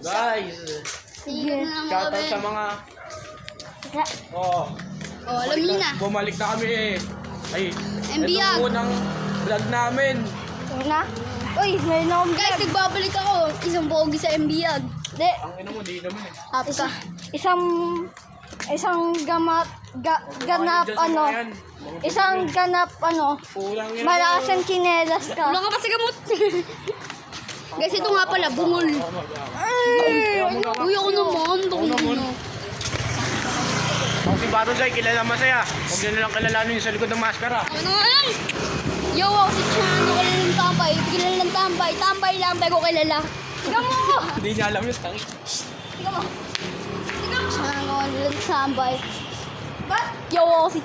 Guys, Sige na mga shoutout sa mga... Oh, alam niyo na. bumalik na kami eh. Ay, Embiyag. ito unang vlog namin. Una? Uy, may nom. Guys, nagbabalik ako. Isang pogi sa Embiyag. Di, Ang ina mo, di naman eh. Happy ka. isang ganap ano, isang ganap ano, Kulang yan. malakas ang kinelas ka. Wala ka pa sa gamot. Guys, ito nga pala, bungol. Uy, ako naman. Ako si Bato Zay, kilala masaya. Huwag nyo nalang kilalanin yung sa likod ng maskara. Ako naman. Yo, ako si Chano. Kilalang tambay. Kilalang tambay. Tambay lang, pero kilala. Tignan mo ako. Hindi niya alam yun, tangi. Tignan mo. Chano, kilalang tambay. Ba't? Yo, ako si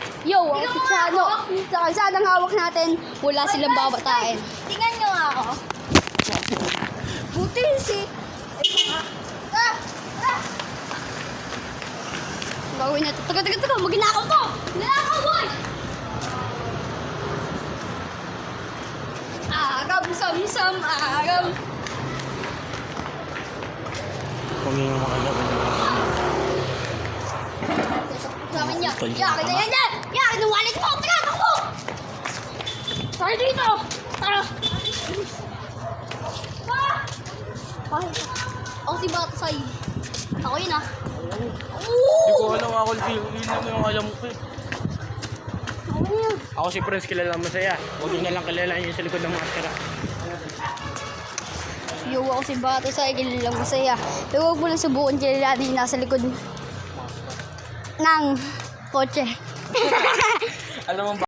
Chano. Saan ang hawak natin? Wala silang babatain. Tingnan nyo nga ako. Buti si... Gawin na ito. Taga. Maginakaw to. Nanakaw, boy! Agam, sam, agam. Kung yung makalaban. Sa amin yan. Yakin na yan dyan! Yakin ng wallet mo! Taga, takbo! Tara dito! Tara! Ako si Batsay. Ako yun ah. Hindi ko alam ako, yun lang yung alam ko eh. Ako yun. Ako si Prince, kilala masaya. Huwag nyo nalang kilalanin yung sa likod ng maskara. Yo, ako si Batsay. Kilalang masaya. Pero huwag mo lang subukan kilalanin yung nasa likod ng kotse. Alam mo ba?